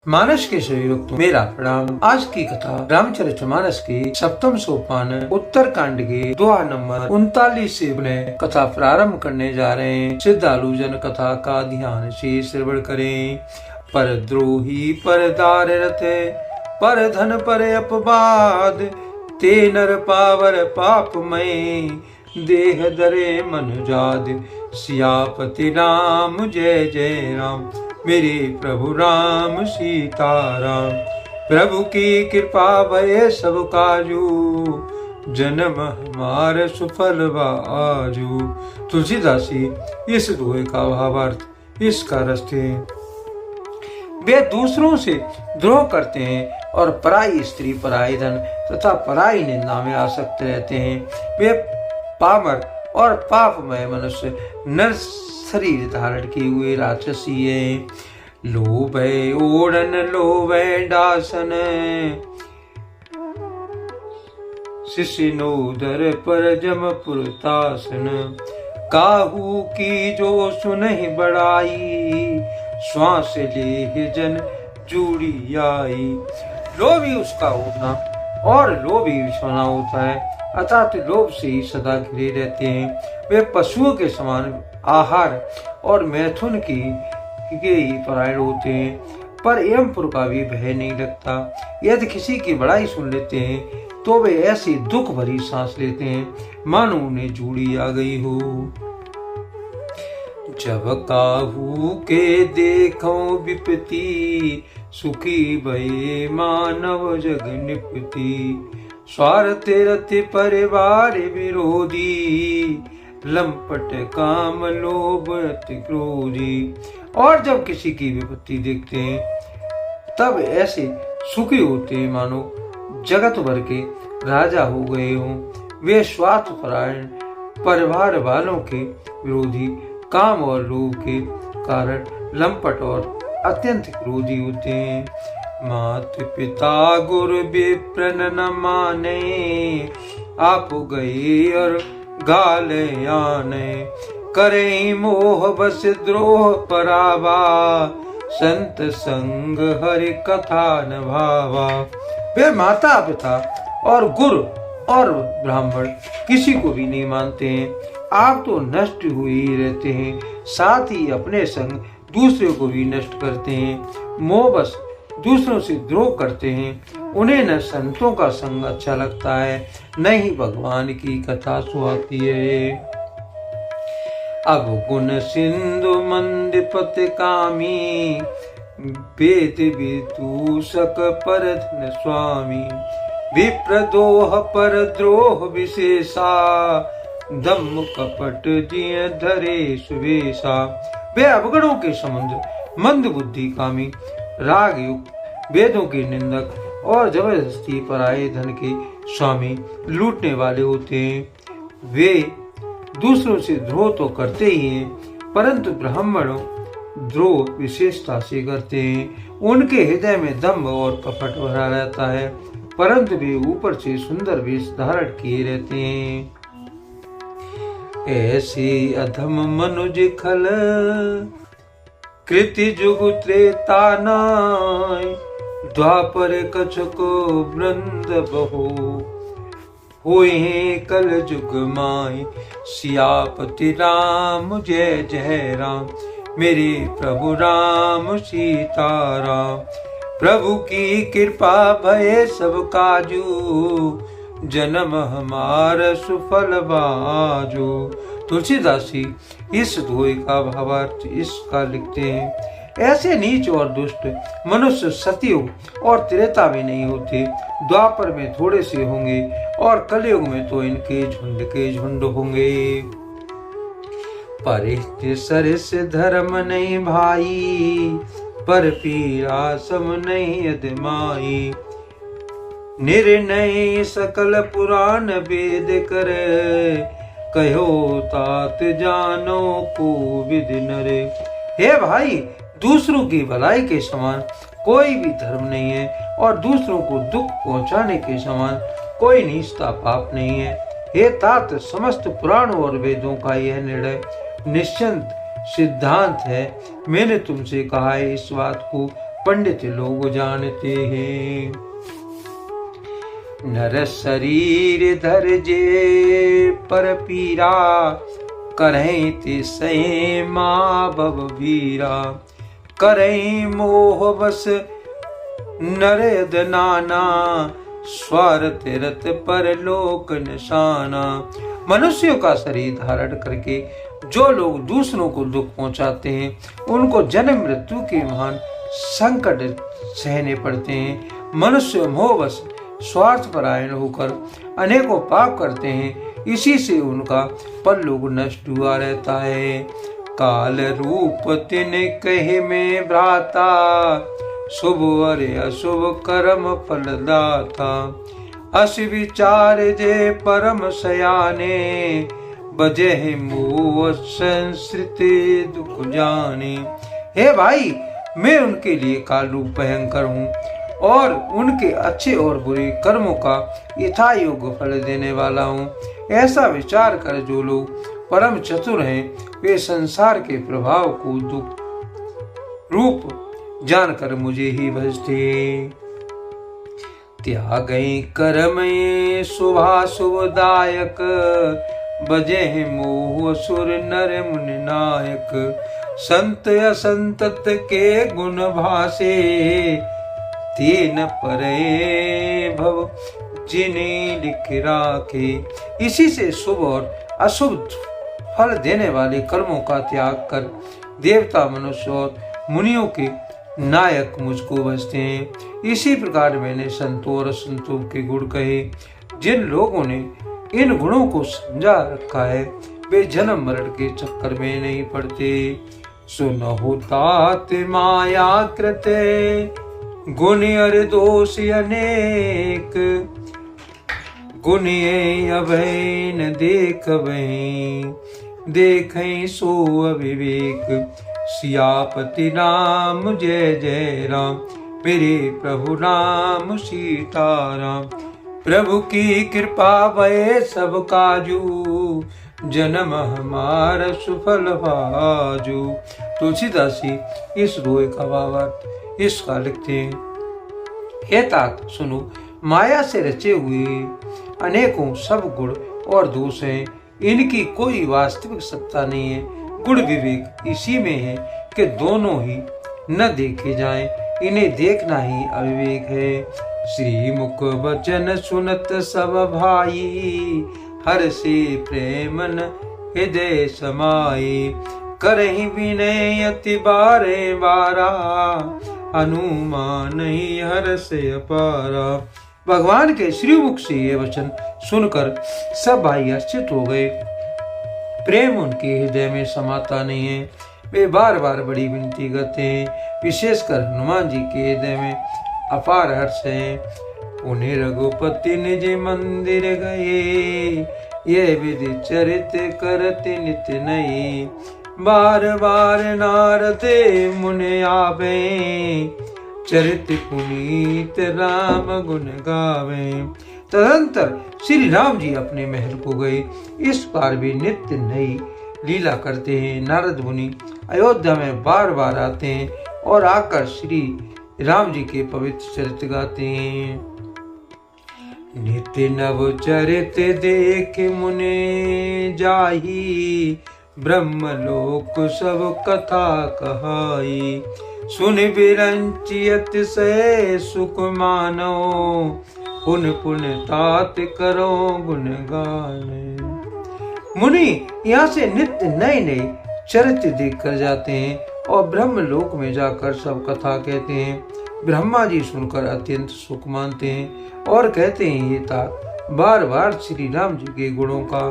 मानस के सभी भक्तों मेरा प्रणाम। आज की कथा रामचरितमानस के सप्तम सोपान उत्तर कांड के दोहा नंबर 39 से कथा प्रारंभ करने जा रहे हैं। श्रद्धालु जन कथा का ध्यान से श्रवण करें। पर द्रोही पर दार रथे, पर धन पर अपवाद, ते नर पावर पापमय, देह दरे मन जाद। सियापति राम जय जय राम, मेरे प्रभु राम सीताराम। प्रभु की कृपा भय सब काजू, जन्म हमार सुफल बाजू। तुलसीदास जी इस दोहे का भावार्थ इसका रचते हैं। वे दूसरों से द्रोह करते हैं और पराई स्त्री, पराई धन तथा पराई निंदा में आसक्त रहते हैं। वे पामर और पापमय मनुष्य नर शरीर धारण किए हुए राक्षसी है। लोभै ओढ़न लोभै डासन, शिशिनोदर पर जमपुर तासन। काहू की जो सुनहि बड़ाई, श्वास ले जन जूड़ी आई। लोभी उसका होना और लोभी विषाना होता है, अर्थात लोभ से ही सदा घिरे रहते हैं। वे पशुओं के समान आहार और मैथुन के ही परायण होते हैं, पर यमपुर का भी भय नहीं लगता। यदि किसी की बड़ाई सुन लेते हैं तो वे ऐसी दुख भरी सांस लेते हैं मानो उन्हें जूड़ी आ गई हो। जब काहू के देखो विपत्ति, सुखी भये मानव जग निपति। स्वार्थ रति परिवार विरोधी, लंपट काम लोभ अति क्रोधी। और जब किसी की विपत्ति देखते हैं तब ऐसे सुखी होते हैं मानो जगत भर के राजा हो गए हों। वे स्वार्थपरायण, परिवार वालों के विरोधी, काम और लोभ के कारण लंपट और अत्यंत क्रोधी होते हैं। मात पिता गुरु विप्रन न माने, आप गए और गाले आने। करे मोह बस द्रोह परावा, संत संग हरि कथा न भावा। वे माता पिता और गुरु और ब्राह्मण किसी को भी नहीं मानते हैं। आप तो नष्ट हुए ही रहते हैं, साथ ही अपने संग दूसरे को भी नष्ट करते हैं। मोह बस दूसरों से द्रोह करते हैं। उन्हें न संतों का संग अच्छा लगता है, न ही भगवान की कथा सुहाती है। अब गुण सिंधु मंदिपत कामी, वेद विदूषक पर धन स्वामी। विप्रदोह पर द्रोह विशेषा, दम कपट जिय धरे सुवेशा। वे अवगुणों के समुद्र, मंद बुद्धि कामी, राग युक्त, वेदों के निंदक और जबरदस्ती पराये धन के स्वामी, लूटने वाले होते हैं। वे दूसरों से द्रोह तो करते ही हैं, परंतु ब्राह्मणों द्रोह विशेषता से करते हैं। उनके हृदय में दम्भ और कपट भरा रहता है, परंतु वे ऊपर से सुंदर वेश धारण किए रहते हैं। ऐसे अधम मनुज खल, कृति जुग त्रेता नाय। द्वापर कछको वृंद बहो, होए हैं कल जुग माय। सियापति राम जय जय राम, मेरे प्रभु राम सीताराम। प्रभु की कृपा भय सब काजू, जन्म हमार सुफल बाजू। तुलसीदास जी इस दोहे का भावार्थ इसका लिखते हैं। ऐसे नीच और दुष्ट मनुष्य सतयुग और त्रेता में नहीं होते, द्वापर में थोड़े से होंगे और कलयुग में तो इनके झुंड के झुंड होंगे। परित सरस धर्म नहीं भाई, पर पीरा सम नहीं अदमाई। निर्णय सकल पुराण वेद कर, कहो तात जानो को विधि नरे। हे भाई, दूसरों की भलाई के समान कोई भी धर्म नहीं है और दूसरों को दुख पहुंचाने के समान कोई नीचता पाप नहीं है। हे तात, समस्त पुराण और वेदों का यह निर्णय निश्चिंत सिद्धांत है। मैंने तुमसे कहा है, इस बात को पंडित लोग जानते हैं। नर शरीर धर जे पर पीरा, करें ते सहे माँ बब वीरा। करें मोह बस नरद नाना, स्वार्थ रत पर लोक निशाना। मनुष्यों का शरीर धारण करके जो लोग दूसरों को दुख पहुंचाते हैं, उनको जन्म मृत्यु के महान संकट सहने पड़ते हैं। मनुष्य मोहवश स्वार्थपरायण होकर अनेकों पाप करते हैं, इसी से उनका परलोक नष्ट हुआ रहता है। काल रूप तिन कहे में भ्राता, शुभ और अशुभ कर्म फलदाता। अस विचार जे परम सयाने, बजे मोह संस्कृति दुख जाने। हे भाई, मैं उनके लिए काल रूप भयंकर हूँ और उनके अच्छे और बुरे कर्मों का यथा योग्य फल देने वाला हूँ। ऐसा विचार कर जो लोग परम चतुर हैं, वे संसार के प्रभाव को दुख रूप जानकर मुझे ही भजते। त्यागई कर्म शुभा शुभदायक, बजे मोह सुर नर मुनि नायक। संत असंतत के गुण भासे, तीन परे भव जिन्हें लिख राखे। इसी से शुभ और अशुभ फल देने वाले कर्मों का त्याग कर देवता मनुष्य और मुनियों के नायक मुझको भजते हैं। इसी प्रकार मैंने संतों और असंतों के गुण कहे। जिन लोगों ने इन गुणों को समझा रखा है, वे जन्म मरण के चक्कर में नहीं पड़ते। सुनहु तात माया कृते, गुण और दोष अनेक। गुण अभय न देखबहि, देखै सो अविवेक। सियापति राम जय जय राम, मेरे प्रभु राम सीताराम। प्रभु की कृपा भय सब काजू, जन्म हमारा सुफल भाजू। तुलसीदास जी इस दोहे का भावार्थ इसका लिखते हैं। हे तात सुनो, माया से रचे हुए अनेकों सब गुण और दोष हैं, इनकी कोई वास्तविक सत्ता नहीं है। गुण विवेक इसी में है कि दोनों ही न देखे जाएं, इन्हें देखना ही अविवेक है। श्री मुख वचन सुनत सब भाई, हर से प्रेमन हृदय समाई। करहि विनय अति बारे बारा, अनुमान ही हर से अपारा। भगवान के श्रीमुख से ये वचन सुनकर सब भाई हर्षित हो गए। प्रेम उनके हृदय में समाता नहीं है, वे बार बार बड़ी विनती करते हैं। विशेषकर हनुमान जी के हृदय में अपार हर्ष है। उन्हें रघुपति निज मंदिर गए, ये विधि चरित करते नित्य नई। बार बार नारदे मुनि आवे, चरित पुनीत राम गुण गावे। तदंतर श्री राम जी अपने महल को गए। इस बार भी नित्य नई लीला करते हैं। नारद मुनि अयोध्या में बार बार आते हैं और आकर श्री राम जी के पवित्र चरित्र गाते हैं। नित्य नव चरित देख मुने जाही, ब्रह्मलोक सब कथा कहाई। सुन विरंचियत से सुख मानो, पुन पुन तात करो गुण गाने। मुनि यहाँ से नित्य नए नए चरित्र देख कर जाते हैं और ब्रह्म लोक में जाकर सब कथा कहते हैं। ब्रह्मा जी सुनकर अत्यंत सुख मानते हैं और कहते हैं, ये तात बार बार श्री राम जी के गुणों का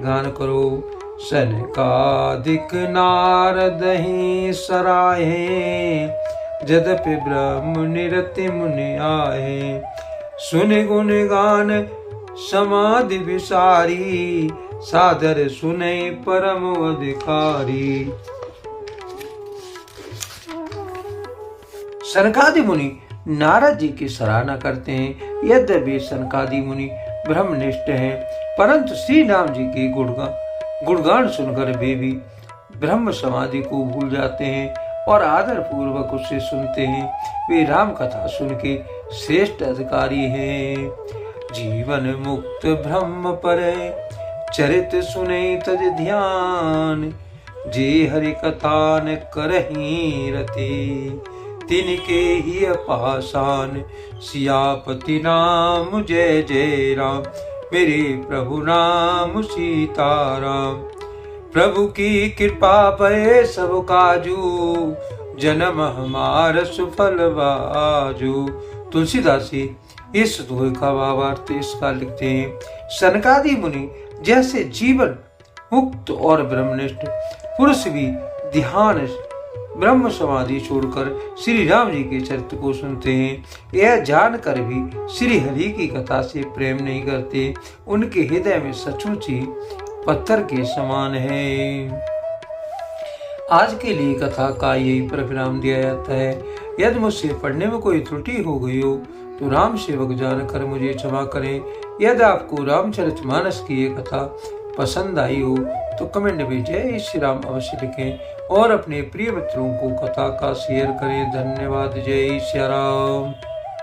गान करो। सनकादिक नारद ही सराहे, जदपि ब्रह्म निरति मुनि आए। सुन गुण गान समाधि विसारी, सादर सुने परम अधिकारी। सनकादि मुनि नारद जी की सराहना करते हैं। यद्यपि सनकादि मुनि ब्रह्मनिष्ठ हैं, परंतु श्री राम जी के गुणगान सुनकर वे भी ब्रह्म समाधि को भूल जाते हैं और आदर पूर्वक उसे सुनते हैं, वे राम कथा सुन के श्रेष्ठ अधिकारी हैं। जीवन मुक्त ब्रह्म पर चरित सुने तज ध्यान, जे हरि कथा न करही रते, तिनके ही पासान। सियापति नाम जय जय राम, मेरे प्रभु नाम सीताराम। प्रभु की कृपा भय सब काजू, जन्म हमार सुफल बाजू। तुलसीदास जी इस दोहे का भावार्थ इसका लिखते हैं, सनकादि मुनि जैसे जीवन मुक्त और ब्रह्मनिष्ठ पुरुष भी ध्यान ब्रह्म समाधि छोड़कर श्री राम जी के चरित्र को सुनते हैं, यह जानकर भी श्री हरि की कथा से प्रेम नहीं करते, उनके हृदय में सचमुच ही पत्थर के समान है। आज के लिए कथा का यही परिणाम दिया जाता है। यदि मुझसे पढ़ने में कोई त्रुटि हो गई हो तो राम सेवक जानकर मुझे क्षमा करें। यदि आपको रामचरितमानस की ये कथा पसंद आई हो तो कमेंट में जय श्री राम अवश्य लिखें और अपने प्रिय मित्रों को कथा का शेयर करें। धन्यवाद। जय श्री राम।